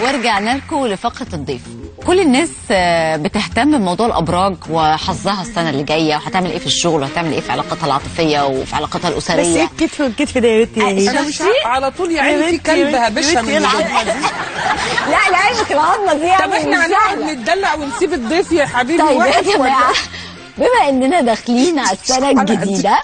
ورجعنا لكم لفقرة الضيف. كل الناس بتهتم بموضوع الأبراج وحظها السنة اللي جاية، وهتعمل إيه في الشغل، وهتعمل إيه في علاقتها العاطفية وفي علاقتها الأسرية. بس إيه الكتف والكتف ده يا بنتي؟ أنا مش على طول يعني في كلب هبشها من العظمة دي. لا لعلمك العظمة دي يعني طب احنا هنقعد نتدلع ونسيب الضيف يا حبيبي طيب واقف يا جماعة، بما اننا داخلين على السنه الجديده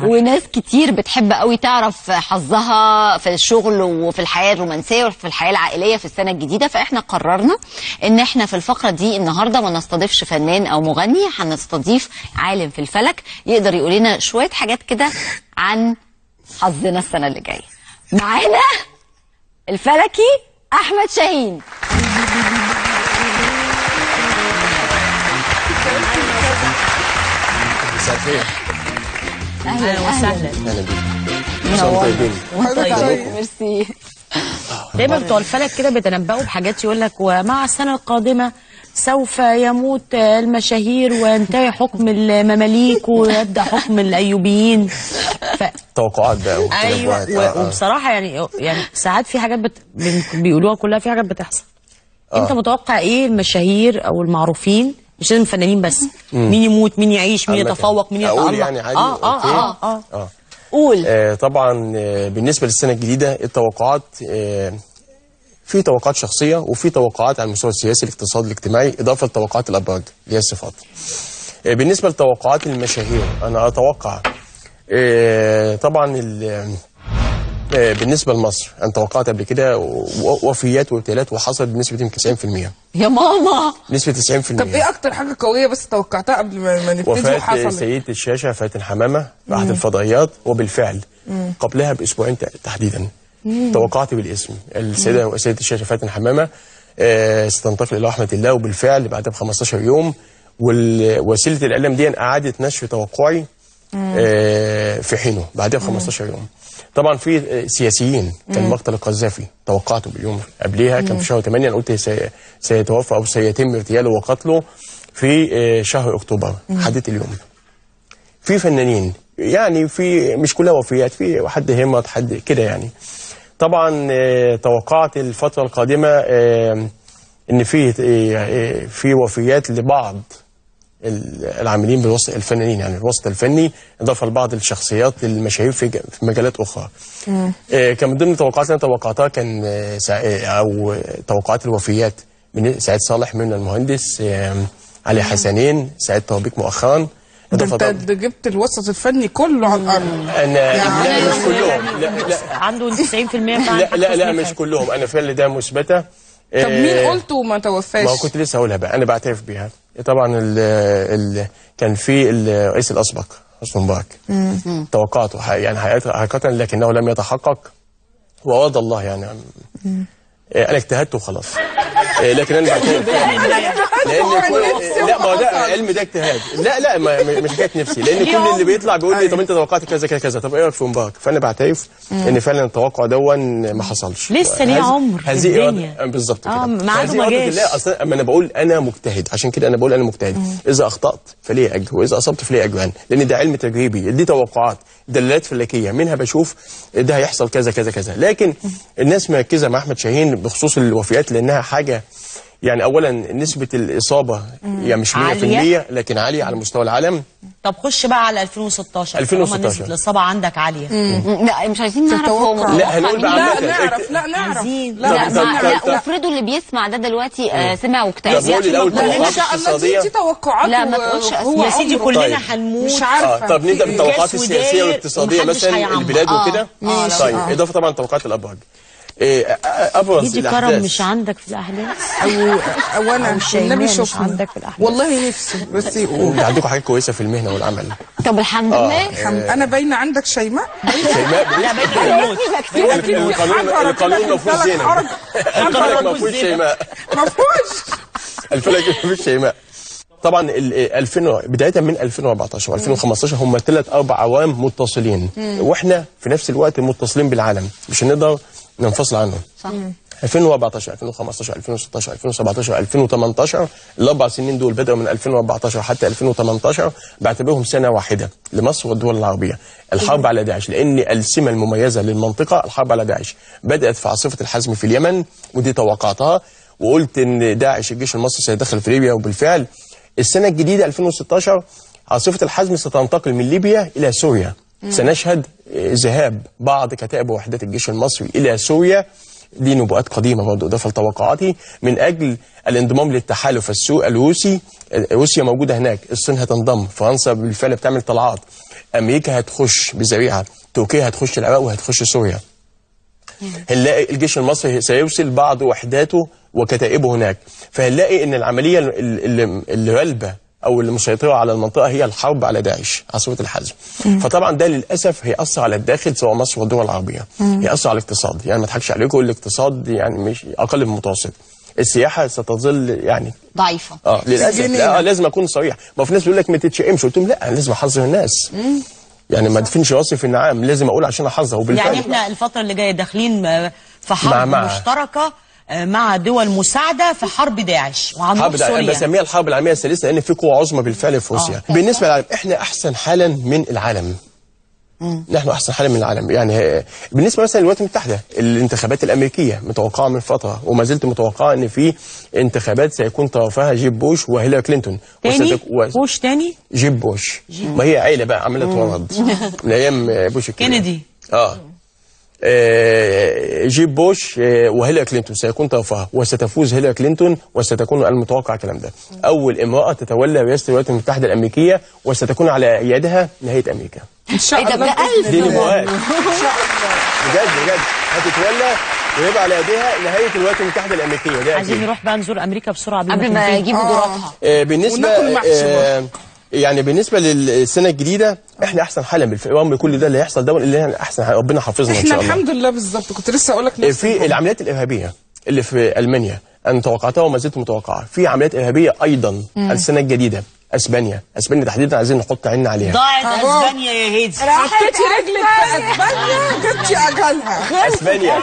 وناس كتير بتحب قوي تعرف حظها في الشغل وفي الحياه الرومانسيه وفي الحياه العائليه في السنه الجديده، فاحنا قررنا ان احنا في الفقره دي النهارده ما نستضيفش فنان او مغني، هنستضيف عالم في الفلك يقدر يقول لنا شويه حاجات كده عن حظنا السنه اللي جايه. معانا الفلكي احمد شاهين. اهلا وسهلا. اهلا بيك. منورنا. ميرسي. دايما بتوع الفلك كده بيتنبؤوا بحاجات، يقول لك ومع السنه القادمه سوف يموت المشاهير وينتهي حكم المماليك ويبدا حكم الايوبيين. توقعات بقى. ايوه وبصراحه يعني ساعات في حاجات بيقولوها كلها، في حاجات بتحصل. انت متوقع ايه المشاهير او المعروفين، مش لازم فنانين بس، مين يموت، مين يعيش، مين يتفوق، مين يتألق؟ يعني عادي. قول. طبعا بالنسبه للسنه الجديده التوقعات، في توقعات شخصيه وفي توقعات على المستوى السياسي الاقتصادي الاجتماعي، اضافه لتوقعات الابراج اللي هي الصفات. بالنسبه لتوقعات المشاهير انا اتوقع طبعا بالنسبه لمصر انا توقعت قبل كده وفيات وابتلاءات وحصلت بنسبه يمكن 90%. يا ماما نسبه 90%. طب ايه اكتر حاجه قويه بس توقعتها قبل ما نبتدي وفاة وحصلت؟ سيدة الشاشه فاتن حمامه في احد الفضائيات، وبالفعل قبلها باسبوعين تحديدا توقعت بالاسم سيدة الشاشه فاتن حمامه ستنتقل الى رحمه الله، وبالفعل بعدها ب 15 يوم وسيله الاعلام دي اعادت نشر توقعي في حينه بعدها ب 15 يوم. طبعا في سياسيين كان مقتل القذافي توقعته باليوم قبليها، كان في شهر 8، انا قلت سيتوفى او سيتم اغتياله وقتله في شهر اكتوبر، حددت اليوم. في فنانين يعني في مش كلها وفيات، في حد همت حد كده يعني. طبعا توقعت الفتره القادمه ان في وفيات لبعض العاملين بالوسط الفنانين، يعني الوسط الفني، اضافه لبعض الشخصيات المشاهير في مجالات اخرى. كان من ضمن التوقعات اللي انا توقعتها كان او توقعات الوفيات من سعيد صالح، من المهندس علي حسنين، سعيد توبيك مؤخرا. انت جبت الوسط الفني كله على الارض. انا لا مش كلهم، لا عنده 90% لا مش كلهم، انا فعلا ده مثبته. طب مين قلته وما توفاش؟ ما كنت لسه هقولها بقى، انا بعترف بيها. طبعا كان في الرئيس الاسبق حسني مبارك، توقعته يعني حقيقه لكنه لم يتحقق وأراد الله يعني. انا اجتهدت وخلاص، لكن انا بعترف لا ما هو ده علم، ده اجتهاد. لا مش حكايه نفسي، لان كل اللي بيطلع بيقول لي طب انت توقعت كذا كذا كذا، طب ايه رايك في مبارك؟ فانا بعترف ان فعلا التوقع دون ما حصلش، لسه ليه عمر في الدنيا بالظبط كده. ميعاده ما جاش. اصلا اما انا بقول انا مجتهد، عشان كده انا بقول انا مجتهد. اذا اخطات فليه اجر، واذا اصبت فليه اجران، لان ده علم تجريبي، دي توقعات دلالات فلكيه، منها بشوف ده هيحصل كذا كذا كذا. لكن الناس مركزه مع احمد شاهين بخصوص الوفيات لانها حاجه يعني اولا نسبه الاصابه يعني مش 100% لكن عاليه على مستوى العالم. طب خش بقى على 2016. نسبه الاصابه عندك عاليه. لا مش عايزين نعرف هو لا هنقول بقى لا نعرف لا افرضوا اللي بيسمع ده دلوقتي سمع واجتهد. ان شاء الله دي توقعات. لا ما تقولش يا سيدي كلنا هنموت. مش عارفه. طب نبدا بالتوقعات السياسيه والاقتصاديه مثلا البلاد وكده. طيب اضافه طبعا توقعات الابراج. ابرز الاحداث كرم مش عندك في الاحداث او انا النبي مش عندك في الاحداث والله نفسي بس يقول عندكم حاجات كويسه في المهنه والعمل. طب الحمد لله. انا باينه عندك شيماء. لا باينه القانون ما فيهوش زينه. الفلك ما فيهوش شيماء. ما فيهوش الفلك ما فيهوش شيماء. طبعا بدايه من 2014 و2015 هم 3-4 عوام متصلين، واحنا في نفس الوقت متصلين بالعالم، مش هنقدر ننفصل عنهم. صح. 2014 2015 2016 2017 2018 الاربع سنين دول بداوا من 2014 حتى 2018 بعتبرهم سنه واحده لمصر والدول العربيه. الحرب على داعش، لان السمه المميزه للمنطقه الحرب على داعش بدات في عاصفه الحزم في اليمن، ودي توقعتها وقلت ان داعش الجيش المصري سيدخل في ليبيا، وبالفعل السنه الجديده 2016 عاصفه الحزم ستنتقل من ليبيا الى سوريا. سنشهد ذهاب بعض كتائب ووحدات الجيش المصري الى سوريا، دي نبوءات قديمه برضه اضافه لتوقعاتي، من اجل الانضمام للتحالف الروسي. روسيا موجوده هناك، الصين هتنضم، فرنسا بالفعل بتعمل طلعات، امريكا هتخش بذريعه، تركيا هتخش العراق وهتخش سوريا. هنلاقي الجيش المصري سيرسل بعض وحداته وكتائبه هناك، فهنلاقي ان العمليه اللي غالبه او اللي مسيطره على المنطقه هي الحرب على داعش، عاصفه الحزم. فطبعا ده للاسف هيأثر على الداخل سواء مصر والدول العربيه، هيأثر على الاقتصاد، يعني ما اضحكش عليكم الاقتصاد يعني مش اقل من المتوسط. السياحه ستظل يعني ضعيفه للاسف. لا لازم اكون صريح، ما في ناس بيقول لك ما تتشائمش، قلت لهم لا انا لازم احذر الناس. يعني ما ادفنش راسي في النعام، لازم اقول عشان احذر. وبالفعل يعني احنا الفتره اللي جايه داخلين في حرب مشتركه مع دول مساعده في حرب داعش وعندهم سوريا. انا بسميها الحرب العالميه الثالثه لان في قوه عظمى بالفعل في روسيا. بالنسبه للعالم احنا احسن حالا من العالم. نحن احسن حالا من العالم. يعني بالنسبه مثلا للولايات المتحده، الانتخابات الامريكيه متوقعه من فتره، وما زلت متوقعه ان في انتخابات سيكون طرفها جيب بوش وهيلاري كلينتون. بوش تاني؟ جيب بوش. ما هي عيله بقى عماله تورد من ايام بوش كينيدي. جيب بوش وهيلاري كلينتون سيكون طرفها، وستفوز هيلاري كلينتون، وستكون المتوقع الكلام ده اول امراه تتولى رئاسه الولايات المتحده الامريكيه، وستكون على يدها نهايه امريكا. ان شاء الله. دي نبوات بجد هتتولى ويبقى على يديها نهايه الولايات المتحده الامريكيه. ده عايزين نروح بقى نزور امريكا بسرعه قبل ما يجيبوا دوراتها. بالنسبه يعني بالنسبه للسنه الجديده احنا احسن حالا رغم كل ده اللي هيحصل ده، اللي احنا احسن ربنا حافظنا ان شاء الله. احنا الحمد لله بالظبط، كنت لسه اقول لك في العمليات الارهابيه اللي في المانيا انا توقعتها وما زلت متوقعه، في عمليات ارهابيه ايضا السنه الجديده. اسبانيا تحديدا عايزين نحط عيننا عليها. ضاعت اسبانيا يا هيدي، حطيتي رجلك في اسبانيا جبتي اجلها. اسبانيا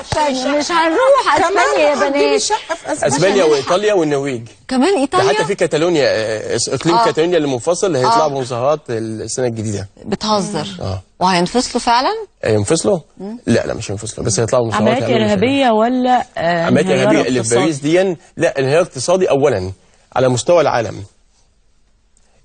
مش هنروح اسبانيا يا بنات. اسبانيا وايطاليا والنرويج كمان. ايطاليا حتى في كاتالونيا، اقليم كاتالونيا اللي منفصل هيطلع بمظاهرات السنه الجديده. بتهزر؟ وهينفصلوا فعلا؟ ينفصلوا؟ لا مش ينفصلوا، بس هيطلعوا بمظاهرات. عمليات ارهابيه ولا عمليات ارهابيه اللي في باريس دي؟ لا، انهيار اقتصادي اولا على مستوى العالم.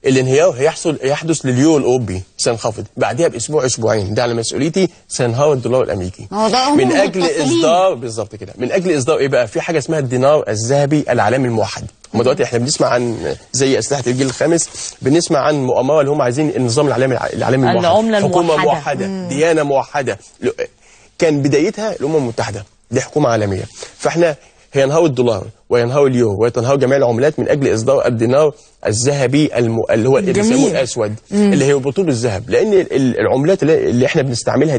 الانهيار يحدث لليورو الاوروبي، سينخفض بعدها باسبوع اسبوعين، ده على مسؤوليتي. سينهار الدولار الامريكي من اجل اصدار، بالظبط كده، من اجل اصدار ايه بقى؟ في حاجه اسمها الدينار الذهبي العالمي الموحد. هم دلوقتي احنا بنسمع عن زي اسلحه الجيل الخامس، بنسمع عن مؤامره اللي هم عايزين النظام العالمي الموحد، العمله حكومه موحده، ديانه موحده. كان بدايتها الامم المتحده، دي حكومه عالميه. فاحنا هينهار الدولار وينهار اليورو ويتنهار جميع العملات من اجل اصدار الدينار الذهبي اللي هو اللي بيسموه الاسود، اللي هي بطول الذهب، لان العملات اللي احنا بنستعملها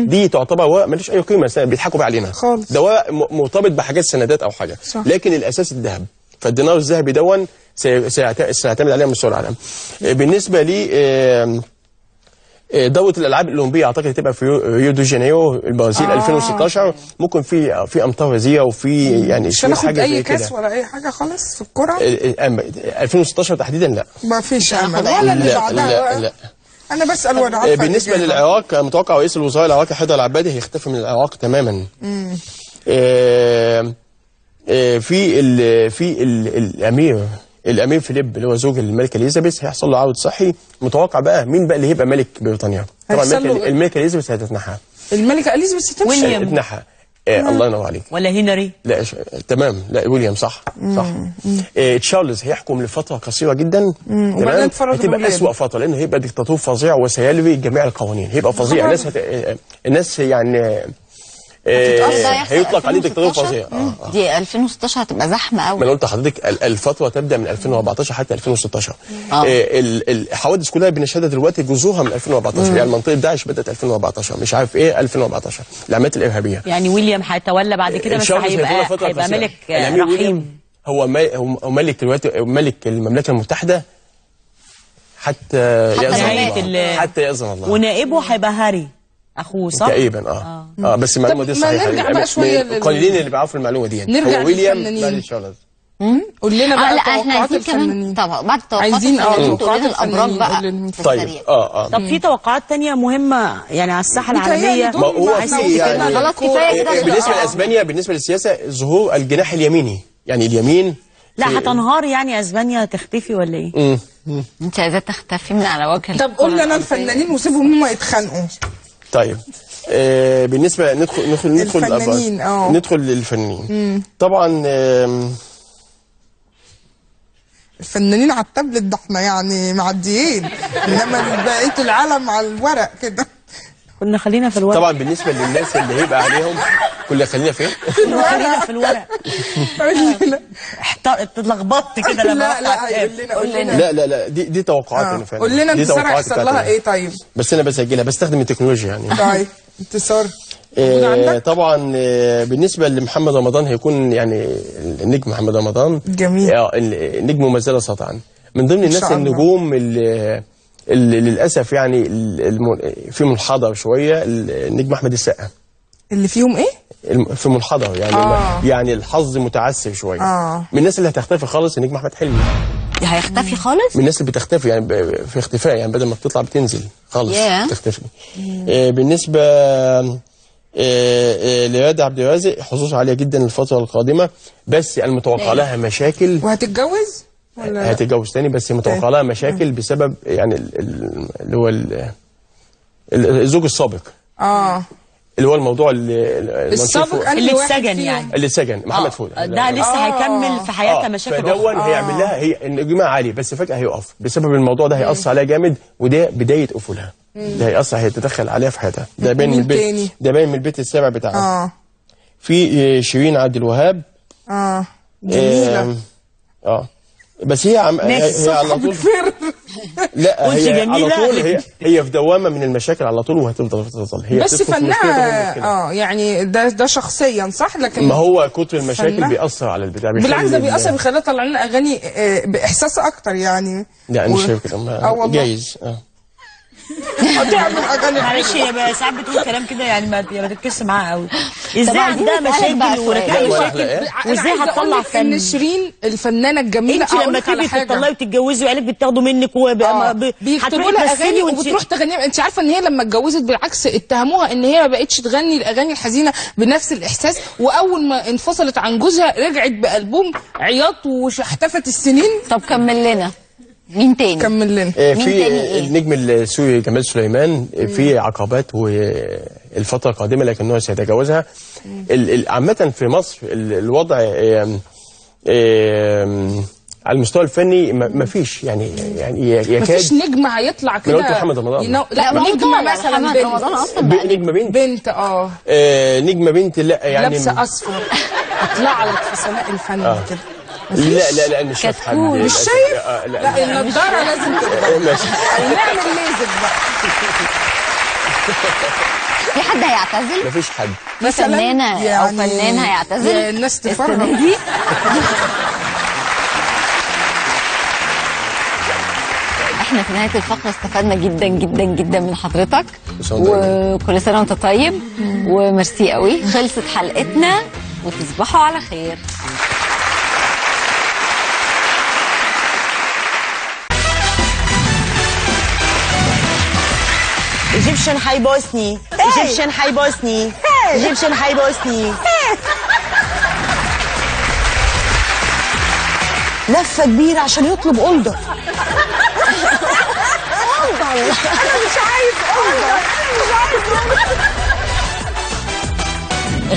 دي تعتبر ورق ملوش اي قيمه، بيضحكوا بيه علينا خالص. ده ورق مرتبط بحاجات سندات او حاجه، لكن الاساس الذهب. فالدينار الذهبي دون سيعتمد عليه مستوى العالم. بالنسبه لي دورة الألعاب الأولمبية أعتقد هتبقى في ريو دي جانيرو البرازيل 2016. ممكن في أمطار غزيرة وفي يعني مش هناخد أي كاس ولا أي حاجة خالص في الكرة 2016 تحديدا. لا ما فيش أمل ولا اللي بعدها. لا أنا بسأل وأنا عارفة. بالنسبة للعراق متوقع رئيس الوزراء العراقي حيدر العبادي هيختفي من العراق تماما. في الامير فيليب اللي هو زوج الملكه اليزابيث هيحصل له عرض صحي. متوقع بقى مين بقى اللي هيبقى ملك بريطانيا؟ طبعا الملكه اليزابيث هتتنحى. الملكه اليزابيث تتنحى. الله ينور عليك. ولا هنري؟ لا تمام، لا ويليام صح. تشارلز هيحكم لفتره قصيره جدا. تمام، هتبقى اسوأ فتره لانه هيبقى ديكتاتور فظيع وسيلغي جميع القوانين، هيبقى فظيع. الناس يعني هيطلق عليه دكتاتور فظيع. دي 2016 هتبقى زحمه قوي. ما انا قلت لحضرتك الفتره تبدا من 2014 حتى 2016. الحوادث كلها بنشهدها دلوقتي جذورها من 2014. يعني منطقه داعش بدات 2014 مش عارف ايه 2014 العمليات الارهابيه. يعني ويليام هيتولى بعد كده بس هيبقى ملك رحيم. هو ملك دلوقتي، ملك المملكه المتحده حتى يأذن الله. ونائبه هيبقى هاري. اخوه صح؟ تقريبا بس المعلومه دي طب ما صحيحه نرجع يعني بقى شوية قليلين اللي بيعرفوا المعلومه دي. نرجع هو ويليام للفنانين. ماري تشارلز. قول لنا بقى لا احنا توقعات عايزين كمان الفنانين. طبعا بعد توقعات عايزين الفنانين تقول توقعات لنا الابراج الفنانين. بقى قول لنا. في طيب السريع. طب في توقعات تانية مهمة يعني على الساحة متهيألي العالمية؟ دول ما هو ما في احنا يعني وصلنا خلاص للكورة. كفايه كده. بالنسبه لاسبانيا، بالنسبه للسياسه ظهور الجناح اليميني، يعني اليمين لا هتنهار يعني اسبانيا تختفي ولا ايه؟ انت عايزاه تختفي من على وجه طب قول لنا الفنانين وسيبهم هم يتخانقوا. طيب بالنسبه ندخل الفنانين. ندخل للفنانين. طبعا الفنانين على التابلت ده احنا يعني معديين، انما بقيه العالم على الورق كده. كنا خلينا في الورق. طبعا بالنسبه للناس اللي هيبقى عليهم كنا خلينا فين؟ كنا خلينا في الورق. اتلخبطت كده لما لا قول لنا لا دي توقعات انا فعلا. قول لنا انتصار هيحصل لها ايه طيب؟ بس انا بسجلها، بستخدم التكنولوجيا يعني. طيب انتصار طبعا بالنسبه لمحمد رمضان هيكون يعني النجم محمد رمضان جميل. النجم ممثله سطعا من ضمن الناس النجوم اللي للاسف يعني في منحدر شويه النجم احمد السقا. اللي فيهم ايه؟ في منحدر يعني يعني الحظ متعسر شويه. من الناس اللي هتختفي خالص النجم احمد حلمي. هيختفي خالص؟ من الناس اللي بتختفي يعني في اختفاء، يعني بدل ما بتطلع بتنزل خالص تختفي. بالنسبه لرياض عبد الرازق حظوظها عاليه جدا الفتره القادمه، بس المتوقع لها مشاكل. وهتتجوز؟ هتتجوز تاني، بس متوقع لها مشاكل بسبب يعني اللي هو الزوج السابق. اللي هو الموضوع السابق اللي اتسجن يعني. اللي اتسجن محمد فؤاد ده لسه هيكمل في حياتها مشاكل فدون هيعمل لها هي النجمة عالي، بس فجأة هيقف بسبب الموضوع ده. هيأثر عليها جامد، وده بداية قفولها. ده هيأثر، هيتدخل عليها في حياتها. ده باين من البيت، ده باين من البيت السابع بتاعها. في شيرين عبد الوهاب. جميلة. بس هي على طول لا هي على طول هي في دوامه من المشاكل على طول، وهتفضل هي بس فنها يعني ده شخصيا صح، لكن ما هو كتر المشاكل بيأثر على البتاع. بالعكس ده بيأثر، بيخليها تطلع لنا اغاني باحساس اكتر يعني. لا انا شايف كده جايز هتعمل اغاني. معلش هي ساعات بتقول كلام كده يعني ما تركزش معاها قوي. ازاي عندها مشاكل وركبت مشاكل وازاي هتطلع فن؟ ان شيرين الفنانه الجميله انت لما تيجي تطلعي وتتجوزي وقالك بيتاخدوا منك بيكتبوا لها اغاني وبتروح تغنيها. انت عارفه ان هي لما اتجوزت بالعكس اتهموها ان هي ما بقتش تغني الاغاني الحزينه بنفس الاحساس، واول ما انفصلت عن جوزها رجعت بألبوم عياط واحتفت السنين. طب كمل لنا مين تاني؟ كمل لنا. في النجم السوري جمال سليمان في عقبات والفترة القادمة لكنه سيتجاوزها. عامة في مصر الوضع على المستوى الفني ما فيش يعني يكاد ما فيش نجم هيطلع كده. قلت محمد رمضان. لا نجم مثلا محمد رمضان اصلا نجمة بنت نجمة بنت لا يعني لابسة اصفر هتطلع لك في سماء الفن كده. لا مش شايف حد. مش شايف؟ لا النضاره لازم تبقى ماشي. نعمل ليزك بقى. في حد هيعتزل؟ مفيش حد. في فنانه او فنان هيعتزل؟ الناس تفرج. احنا في نهايه الفقره استفدنا جدا جدا جدا من حضرتك، وكل سنه وانت طيب، وميرسي قوي. خلصت حلقتنا وتصبحوا على خير. ايجيبشن هيبوسني، ايجيبشن هيبوسني، ايجيبشن هيبوسني. لفه كبيره عشان يطلب اوردر. انا مش عايز اوردر.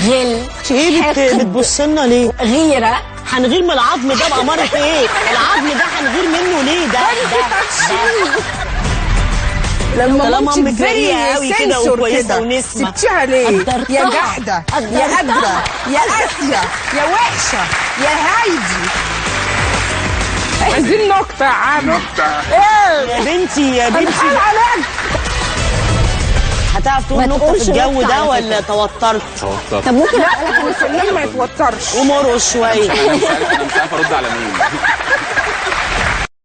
غل ايه بتبص لنا ليه؟ غيره. هنغير من العظم ده بأمارة ايه؟ العظم ده هنغير منه ليه؟ ده لما امك بريئه قوي كده وكويسه ونسمه سبتيها ليه؟ يا جحده يا هدره يا قاسيه يا وحشه يا هايدي. عايزين نكته يا عم. يا بنتي هتعرف تقول نكته في الجو ده ولا توترت؟ طب ممكن لا الفنان ما يتوترش ومرقص شويه. انا مش عارف ارد على مين.